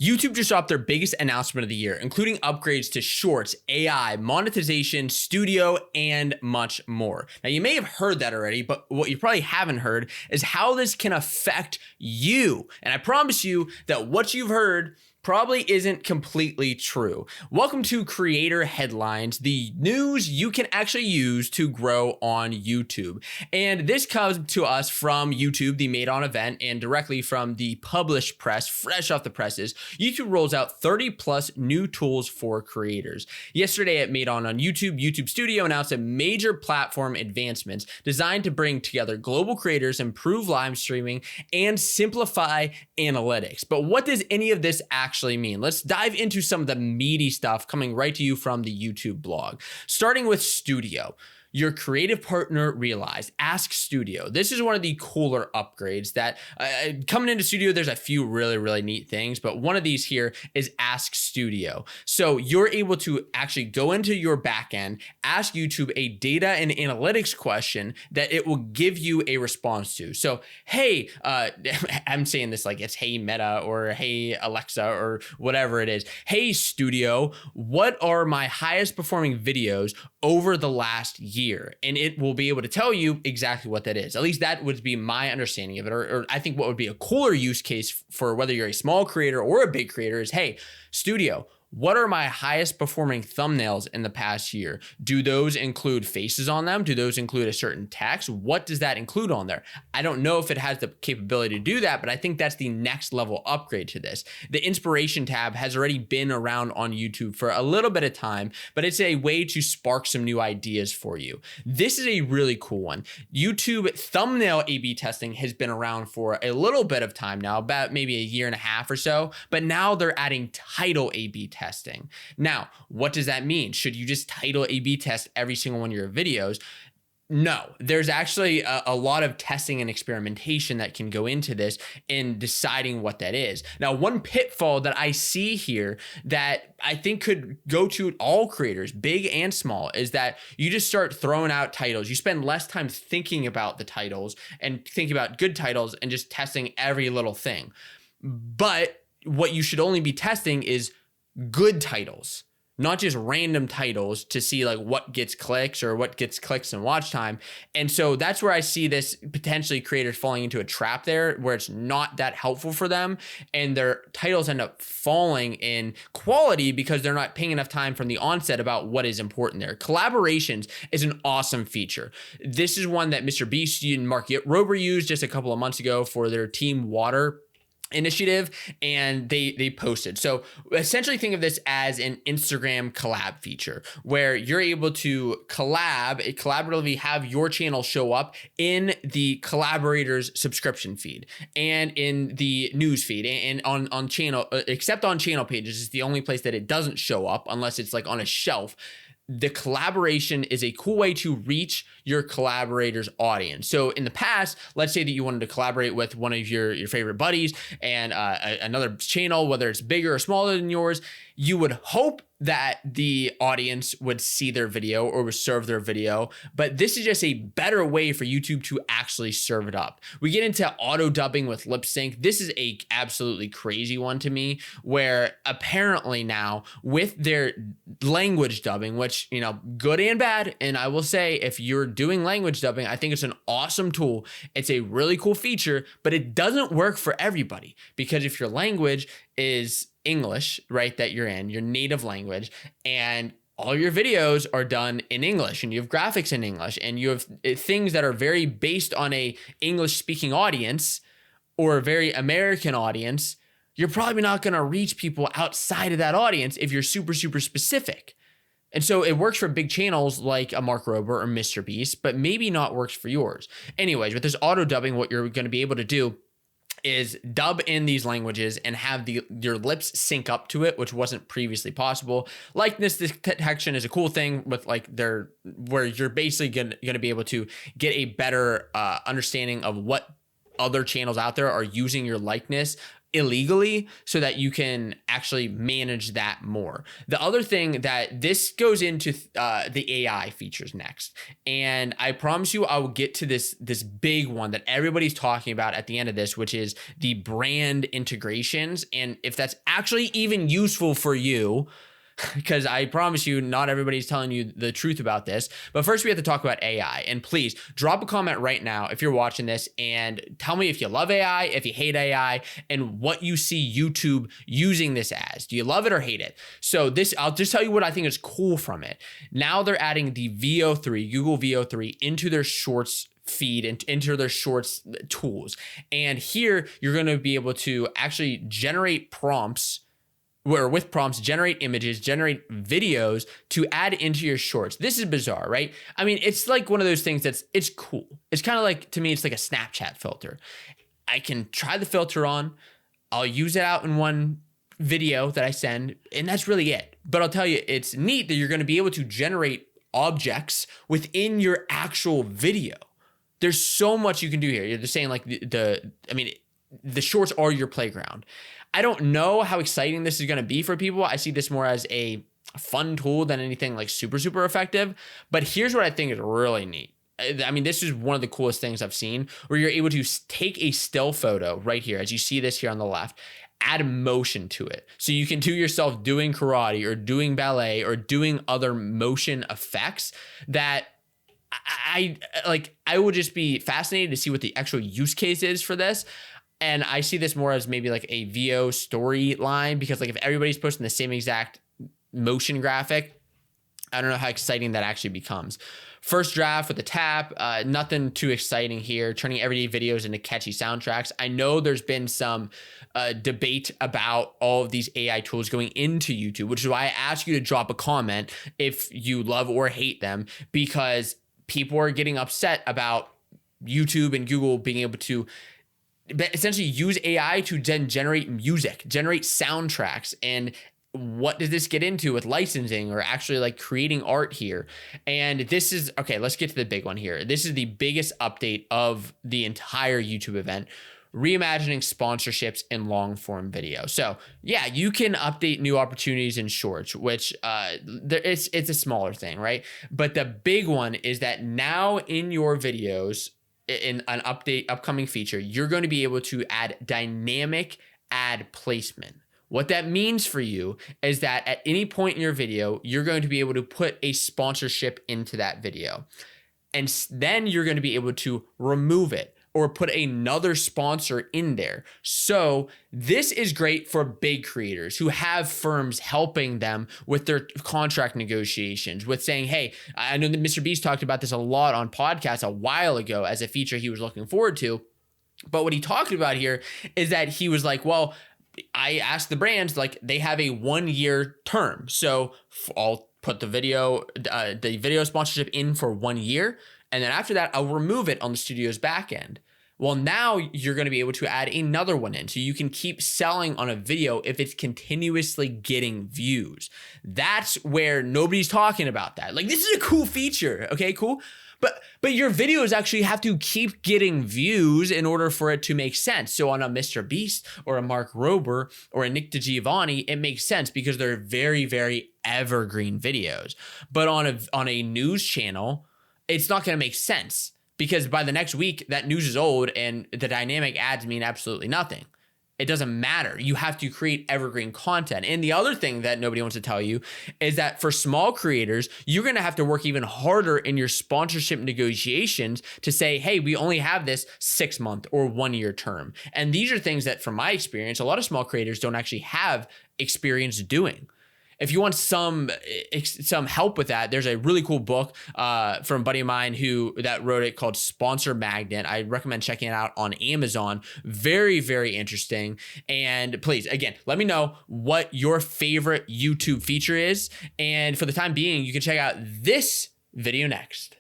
YouTube just dropped their biggest announcement of the year, including upgrades to Shorts, AI, monetization, studio, and much more. Now, you may have heard that already, but what you probably haven't heard is how this can affect you. And I promise you that what you've heard probably isn't completely true. Welcome to Creator Headlines, the news you can actually use to grow on YouTube. And this comes to us from YouTube, the Made On event, and directly from the published press, fresh off the presses. YouTube rolls out 30 plus new tools for creators. Yesterday at Made On YouTube, YouTube Studio announced a major platform advancements designed to bring together global creators, improve live streaming, and simplify analytics. But what does any of this actually mean? Let's dive into some of the meaty stuff coming right to you from the YouTube blog. Starting with Studio. Your creative partner realized, Ask Studio. This is one of the cooler upgrades that coming into Studio, there's a few really neat things, but one of these here is Ask Studio. So you're able to actually go into your backend, ask YouTube a data and analytics question that it will give you a response to. So, hey, I'm saying this like it's hey Meta or hey Alexa or whatever it is. Hey Studio, what are my highest performing videos over the last year? And it will be able to tell you exactly what that is. At least that would be my understanding of it. Or I think what would be a cooler use case for whether you're a small creator or a big creator is, hey, Studio, what are my highest performing thumbnails in the past year? Do those include faces on them? Do those include a certain text? What does that include on there? I don't know if it has the capability to do that, but I think that's the next level upgrade to this. The inspiration tab has already been around on YouTube for a little bit of time, but it's a way to spark some new ideas for you. This is a really cool one. YouTube thumbnail A/B testing has been around for a little bit of time now, about maybe a year and a half or so, but now they're adding title A/B testing. Now, what does that mean? Should you just title A/B test every single one of your videos? No, there's actually a lot of testing and experimentation that can go into this in deciding what that is. Now, one pitfall that I see here that I think could go to all creators, big and small, is that you just start throwing out titles. You spend less time thinking about the titles and thinking about good titles and just testing every little thing. But what you should only be testing is good titles, not just random titles to see like what gets clicks or what gets clicks and watch time. And so that's where I see this potentially creators falling into a trap there where it's not that helpful for them and their titles end up falling in quality because they're not paying enough time from the onset about what is important there. Collaborations is an awesome feature. This is one that Mr. Beast and Mark Rober used just a couple of months ago for their Team Water initiative, and they posted. So essentially think of this as an Instagram collab feature where you're able to collaboratively have your channel show up in the collaborators subscription feed and in the news feed and on channel, except on channel pages is the only place that it doesn't show up unless it's like on a shelf. The collaboration is a cool way to reach your collaborators' audience. So in the past, let's say that you wanted to collaborate with one of your favorite buddies and another channel, whether it's bigger or smaller than yours, you would hope that the audience would see their video or would serve their video. But this is just a better way for YouTube to actually serve it up. We get into auto dubbing with lip sync. This is a absolutely crazy one to me, where apparently now with their language dubbing, which, you know, good and bad. And I will say, if you're doing language dubbing, I think it's an awesome tool. It's a really cool feature, but it doesn't work for everybody, because if your language is English, right, that you're in, your native language, and all your videos are done in English and you have graphics in English and you have things that are very based on a English speaking audience or a very American audience, you're probably not going to reach people outside of that audience if you're super specific. And so it works for big channels like a Mark Rober or Mr. Beast, but maybe not works for yours. Anyways, with this auto dubbing, what you're going to be able to do is dub in these languages and have your lips sync up to it, which wasn't previously possible. Likeness detection is a cool thing with where you're basically gonna be able to get a better understanding of what other channels out there are using your likeness illegally so that you can actually manage that more. The other thing that this goes into the AI features next. And I promise you, I will get to this big one that everybody's talking about at the end of this, which is the brand integrations. And if that's actually even useful for you, because I promise you, not everybody's telling you the truth about this. But first, we have to talk about AI. And please drop a comment right now if you're watching this and tell me if you love AI, if you hate AI, and what you see YouTube using this as. Do you love it or hate it? So I'll just tell you what I think is cool from it. Now they're adding the VO3, Google VO3, into their Shorts feed and into their Shorts tools. And here, you're going to be able to actually generate prompts, where with prompts, generate images, generate videos to add into your Shorts. This is bizarre, right? I mean, it's like one of those things it's cool. It's kind of like, to me, it's like a Snapchat filter. I can try the filter on, I'll use it out in one video that I send, and that's really it. But I'll tell you, it's neat that you're going to be able to generate objects within your actual video. There's so much you can do here. You're just saying like the Shorts are your playground. I don't know how exciting this is going to be for people. I see this more as a fun tool than anything like super, super effective. But here's what I think is really neat. I mean, this is one of the coolest things I've seen, where you're able to take a still photo right here, as you see this here on the left, add motion to it. So you can do yourself doing karate or doing ballet or doing other motion effects that I would just be fascinated to see what the actual use case is for this. And I see this more as maybe like a VO storyline, because like if everybody's posting the same exact motion graphic, I don't know how exciting that actually becomes. First draft with the tap, nothing too exciting here. Turning everyday videos into catchy soundtracks. I know there's been some debate about all of these AI tools going into YouTube, which is why I ask you to drop a comment if you love or hate them, because people are getting upset about YouTube and Google being able to essentially use AI to then generate music, generate soundtracks. And what does this get into with licensing or actually like creating art here? And this is, okay, let's get to the big one here. This is the biggest update of the entire YouTube event: reimagining sponsorships in long form video. So yeah, you can update new opportunities in Shorts, which it's a smaller thing, right? But the big one is that now in your videos, in an upcoming feature, you're going to be able to add dynamic ad placement. What that means for you is that at any point in your video, you're going to be able to put a sponsorship into that video. And then you're going to be able to remove it or put another sponsor in there. So this is great for big creators who have firms helping them with their contract negotiations, with saying, hey, I know that Mr. Beast talked about this a lot on podcasts a while ago as a feature he was looking forward to. But what he talked about here is that he was like, well, I asked the brands, like, they have a 1-year term. So I'll put the video sponsorship in for 1 year. And then after that, I'll remove it on the studio's back end. Well, now you're going to be able to add another one in. So you can keep selling on a video if it's continuously getting views. That's where nobody's talking about that. Like, this is a cool feature. Okay, cool. But your videos actually have to keep getting views in order for it to make sense. So on a Mr. Beast or a Mark Rober or a Nick DiGiovanni, it makes sense because they're very, very evergreen videos. But on a news channel, it's not going to make sense, because by the next week, that news is old and the dynamic ads mean absolutely nothing. It doesn't matter. You have to create evergreen content. And the other thing that nobody wants to tell you is that for small creators, you're going to have to work even harder in your sponsorship negotiations to say, hey, we only have this 6-month or 1-year term. And these are things that, from my experience, a lot of small creators don't actually have experience doing. If you want some help with that, there's a really cool book from a buddy of mine that wrote it called Sponsor Magnet. I recommend checking it out on Amazon. Very, very interesting. And please, again, let me know what your favorite YouTube feature is. And for the time being, you can check out this video next.